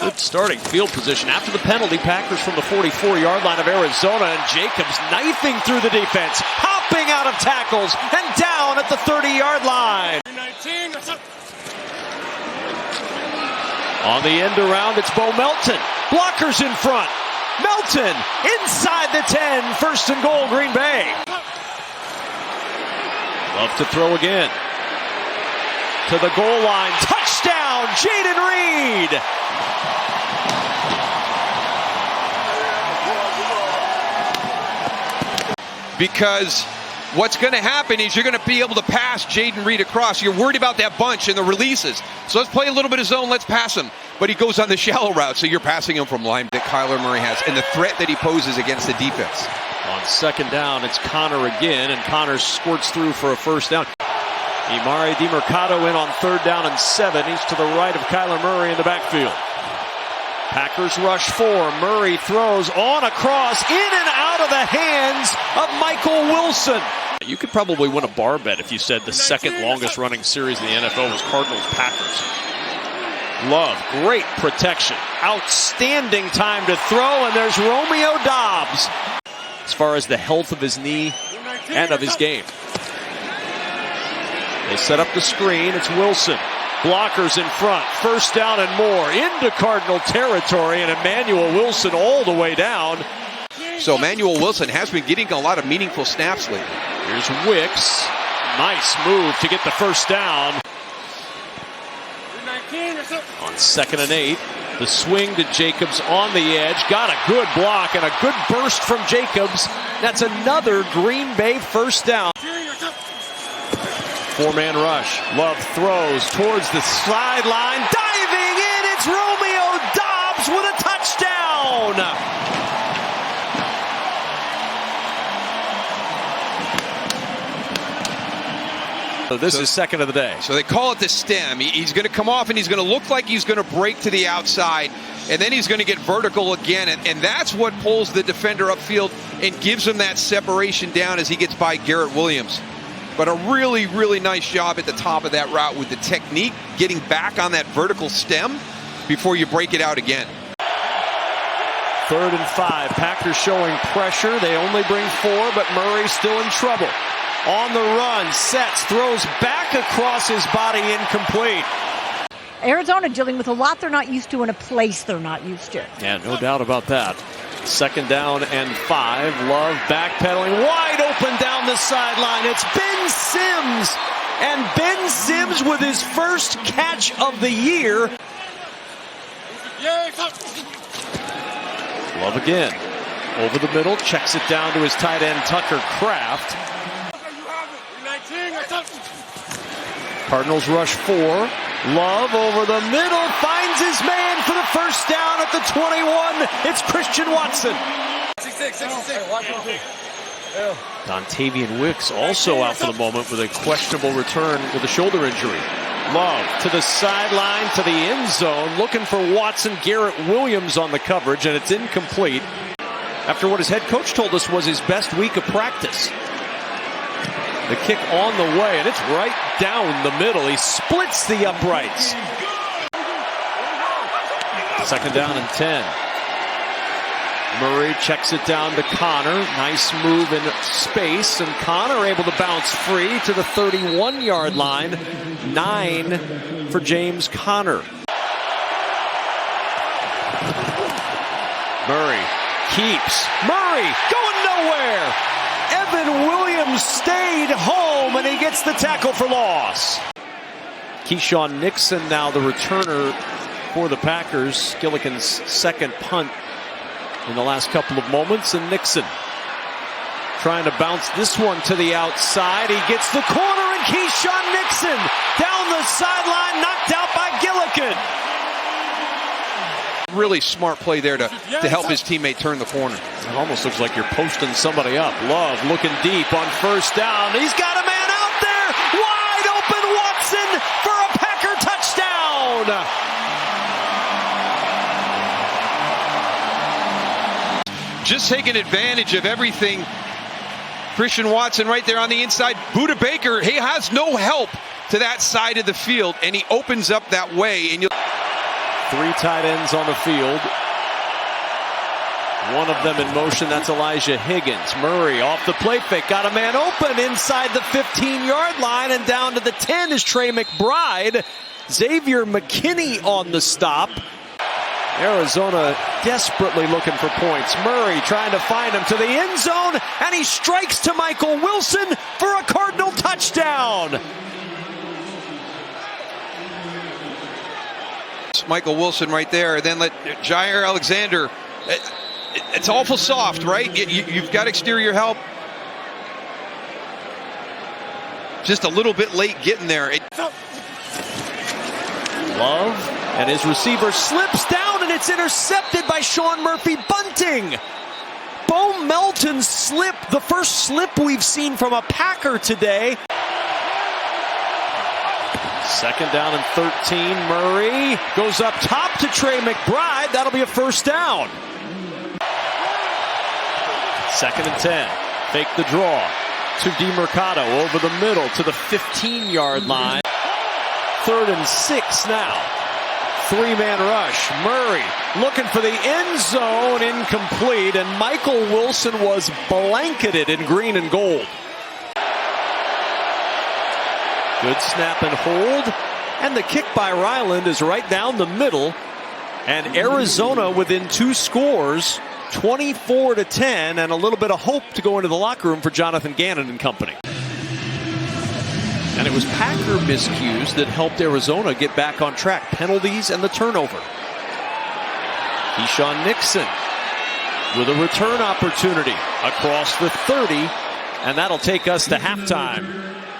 Good starting field position. After the penalty, Packers from the 44-yard line of Arizona, and Jacobs knifing through the defense, hopping out of tackles, and down at the 30-yard line. On the end around, it's Bo Melton. Blockers in front. Melton inside the 10. First and goal, Green Bay. Love to throw again. To the goal line. Touchdown, Jaden Reed. Because what's going to happen is you're going to be able to pass Jaden Reed across. You're worried about that bunch and the releases. So let's play a little bit of zone. Let's pass him. But he goes on the shallow route, so you're passing him from line that Kyler Murray has and the threat that he poses against the defense. On second down, it's Connor again, and Connor squirts through for a first down. Imari DiMercato in on third down and 7. He's to the right of Kyler Murray in the backfield. Packers rush 4. Murray throws on across, in and out of the hands of Michael Wilson. You could probably win a bar bet if you said the second longest running series in the NFL was Cardinals-Packers. Love, great protection, outstanding time to throw, and there's Romeo Doubs. As far as the health of his knee and of his game. They set up the screen, it's Wilson. Blockers in front, first down and more, into Cardinal territory, and Emmanuel Wilson all the way down. So Emmanuel Wilson has been getting a lot of meaningful snaps lately. Here's Wicks, nice move to get the first down. On 2nd and 8, the swing to Jacobs on the edge, got a good block and a good burst from Jacobs. That's another Green Bay first down. 4-man rush. Love throws towards the sideline. Diving in, it's Romeo Doubs with a touchdown. So this is second of the day. So they call it the stem. He's going to come off and he's going to look like he's going to break to the outside. And then he's going to get vertical again. And that's what pulls the defender upfield and gives him that separation down as he gets by Garrett Williams. But a really, really nice job at the top of that route with the technique, getting back on that vertical stem before you break it out again. 3rd and 5. Packers showing pressure. They only bring 4, but Murray's still in trouble. On the run, sets, throws back across his body, incomplete. Arizona dealing with a lot they're not used to in a place they're not used to. Yeah, no doubt about that. 2nd down and 5. Love backpedaling wide open down the sideline. It's Ben Sims. And Ben Sims with his first catch of the year. Love again. Over the middle, checks it down to his tight end, Tucker Kraft. Cardinals rush 4. Love over the middle, finds his man for the first down at the 21. It's Christian Watson. 66. Dontavian Wicks also out for the moment with a questionable return with a shoulder injury. Love to the sideline, to the end zone, looking for Watson. Garrett Williams on the coverage, and it's incomplete after what his head coach told us was his best week of practice. The kick on the way, and it's right down the middle. He splits the uprights. 2nd down and 10. Murray checks it down to Connor. Nice move in space, and Connor able to bounce free to the 31-yard line. 9 for James Conner. Murray keeps. Murray going nowhere. Evan Williams stayed home, and he gets the tackle for loss. Keyshawn Nixon now the returner for the Packers. Gilligan's second punt in the last couple of moments, and Nixon trying to bounce this one to the outside. He gets the corner, and Keyshawn Nixon down the sideline, knocked out by Gilligan. Really smart play there to help his teammate turn the corner. It almost looks like you're posting somebody up. Love looking deep on first down. He's got a man out there. Wide open Watson for a Packer touchdown. Just taking advantage of everything. Christian Watson right there on the inside. Budda Baker, he has no help to that side of the field, and he opens up that way. And Three tight ends on the field. One of them in motion, that's Elijah Higgins. Murray off the play fake, got a man open inside the 15-yard line, and down to the 10 is Trey McBride. Xavier McKinney on the stop. Arizona desperately looking for points. Murray trying to find him to the end zone, and he strikes to Michael Wilson for a Cardinal touchdown. It's Michael Wilson right there. Then let Jair Alexander. It's awful soft, right? You've got exterior help. Just a little bit late getting there. Love, and his receiver slips down, and it's intercepted by Sean Murphy-Bunting. Bo Melton's slip, the first slip we've seen from a Packer today. Second down and 13. Murray goes up top to Trey McBride. That'll be a first down. Second and 10. Fake the draw to DeMercado over the middle to the 15-yard line. Third and 6 now. Three-man rush. Murray looking for the end zone, incomplete, and Michael Wilson was blanketed in green and gold. Good snap and hold, and the kick by Ryland is right down the middle, and Arizona within 2 scores, 24-10, and a little bit of hope to go into the locker room for Jonathan Gannon and company. And it was Packer miscues that helped Arizona get back on track. Penalties and the turnover. Keyshawn Nixon with a return opportunity across the 30, and that'll take us to halftime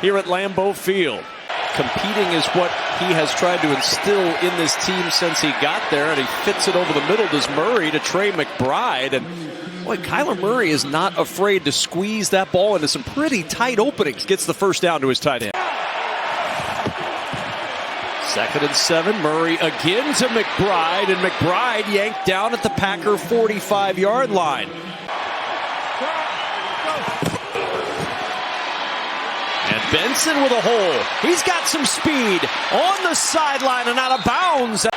here at Lambeau Field. Competing is what he has tried to instill in this team since he got there, and he fits it over the middle. Does Murray to Trey McBride, and boy, Kyler Murray is not afraid to squeeze that ball into some pretty tight openings. Gets the first down to his tight end. Second and 7. Murray again to McBride, and McBride yanked down at the Packer 45-yard line. And Benson with a hole. He's got some speed on the sideline and out of bounds.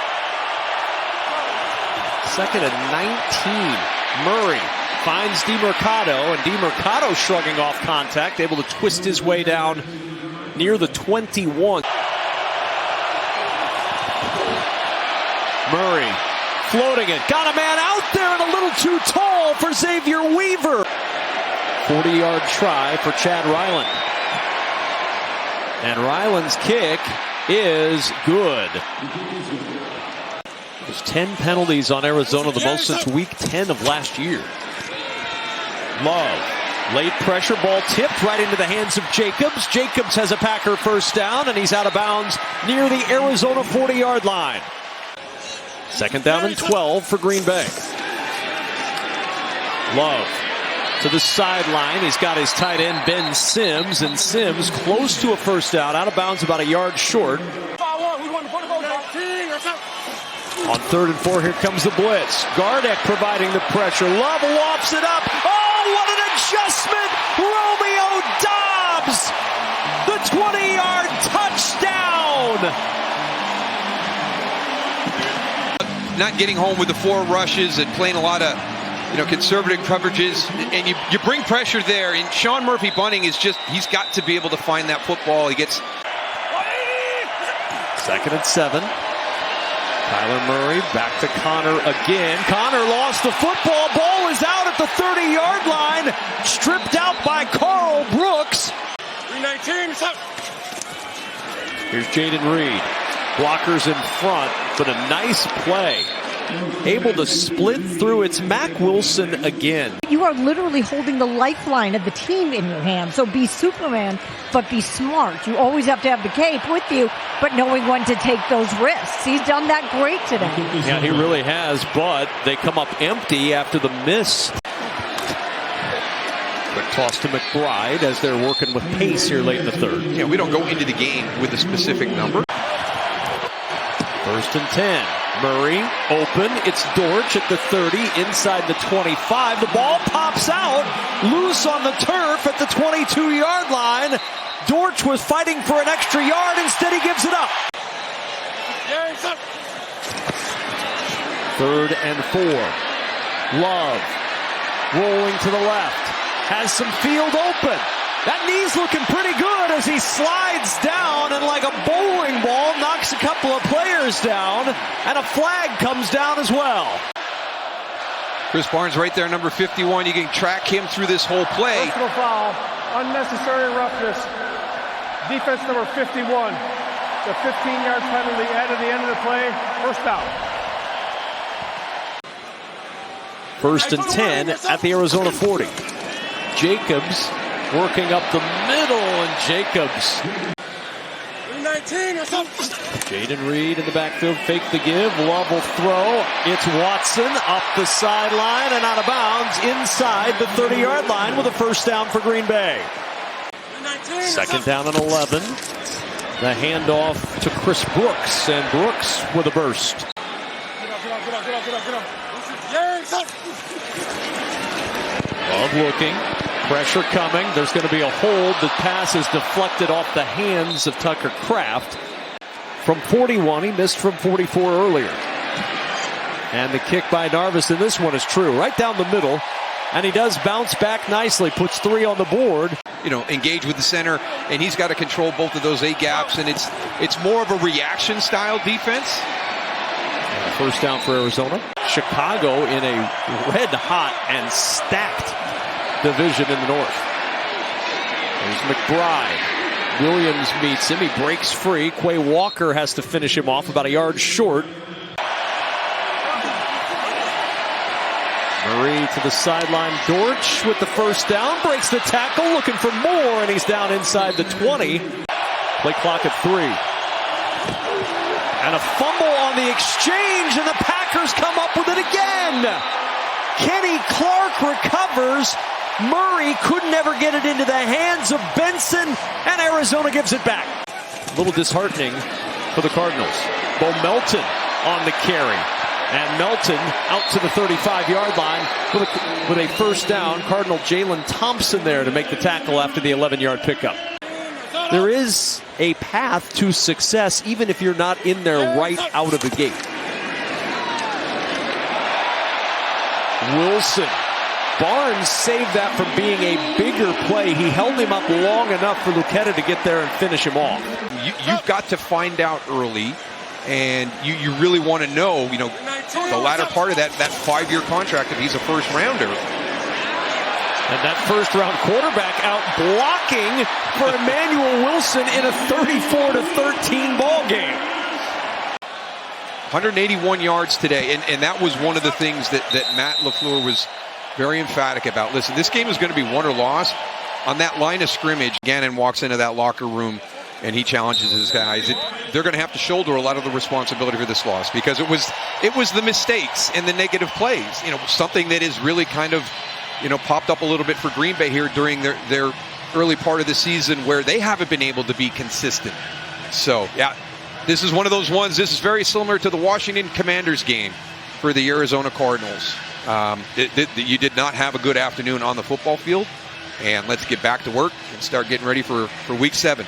Second and 19. Murray finds DeMercado, and DeMercado shrugging off contact, able to twist his way down near the 21. Murray floating it. Got a man out there and a little too tall for Xavier Weaver. 40-yard try for Chad Ryland. And Ryland's kick is good. There's 10 penalties on Arizona, the most since week 10 of last year. Love. Late pressure, ball tipped right into the hands of Jacobs. Jacobs has a Packer first down, and he's out of bounds near the Arizona 40-yard line. Second down and 12 for Green Bay. Love to the sideline. He's got his tight end Ben Sims, and Sims close to a first down, out of bounds about a yard short. On 3rd and 4, here comes the blitz. Gardeck providing the pressure. Love wafts it up. Oh, what an adjustment! Romeo Doubs! The 20-yard touchdown! Not getting home with the 4 rushes and playing a lot of, conservative coverages, and you bring pressure there. And Sean Murphy-Bunting is he's got to be able to find that football. He gets second and 7. Kyler Murray back to Connor again. Connor lost the football. Ball is out at the 30-yard line. Stripped out by Carl Brooks. 319. Here's Jaden Reed. Blockers in front, but a nice play. Able to split through. It's Mack Wilson again. You are literally holding the lifeline of the team in your hand. So be Superman, but be smart. You always have to have the cape with you, but knowing when to take those risks. He's done that great today. Yeah, he really has, but they come up empty after the miss. Quick toss to McBride as they're working with pace here late in the 3rd. Yeah, we don't go into the game with a specific number. First and 10. Murray open. It's Dortch at the 30, inside the 25. The ball pops out, loose on the turf at the 22-yard line. Dortch was fighting for an extra yard. Instead, he gives it up. 3rd and 4. Love rolling to the left. Has some field open. That knee's looking pretty good as he slides down and like a bowling ball knocks a couple of players down, and a flag comes down as well. Chris Barnes right there, number 51. You can track him through this whole play. Personal foul, unnecessary roughness. Defense number 51. The 15-yard penalty added the end of the play. First down. 1st and 10 at the Arizona 40. Jacobs working up the middle, and Jacobs. 19 or something. Jaden Reed in the backfield, fake the give. Love will throw. It's Watson up the sideline and out of bounds inside the 30-yard line with a first down for Green Bay. 2nd down and 11. The handoff to Chris Brooks, and Brooks with a burst. Get up. Love looking. Pressure coming. There's going to be a hold. The pass is deflected off the hands of Tucker Kraft. From 41, he missed from 44 earlier. And the kick by Narvis in this one is true. Right down the middle. And he does bounce back nicely. Puts 3 on the board. You know, engage with the center, and he's got to control both of those A gaps, and it's more of a reaction style defense. First down for Arizona. Chicago in a red hot and stacked division in the north. There's McBride. Williams meets him. He breaks free. Quay Walker has to finish him off about a yard short. Murray to the sideline. Dortch with the first down. Breaks the tackle. Looking for more, and he's down inside the 20. Play clock at 3. And a fumble on the exchange, and the Packers come up with it again. Kenny Clark recovers. Murray could never get it into the hands of Benson, and Arizona gives it back. A little disheartening for the Cardinals. Bo Melton on the carry. And Melton out to the 35-yard line with a first down. Cardinal Jalen Thompson there to make the tackle after the 11-yard pickup. There is a path to success even if you're not in there right out of the gate. Wilson. Barnes saved that from being a bigger play. He held him up long enough for Lucchetta to get there and finish him off. You've got to find out early, and you really want to know, you know, the latter part of that 5-year contract if he's a first rounder. And that first-round quarterback out blocking for Emmanuel Wilson in a 34-13 ball game. 181 yards today, and that was one of the things that Matt LaFleur was very emphatic about. Listen, this game is going to be won or lost. On that line of scrimmage, Gannon walks into that locker room and he challenges his guys. They're going to have to shoulder a lot of the responsibility for this loss because it was the mistakes and the negative plays. You know, something that is really kind of, you know, popped up a little bit for Green Bay here during their early part of the season where they haven't been able to be consistent. So, yeah, this is one of those ones. This is very similar to the Washington Commanders game for the Arizona Cardinals. You did not have a good afternoon on the football field, and let's get back to work and start getting ready for week 7.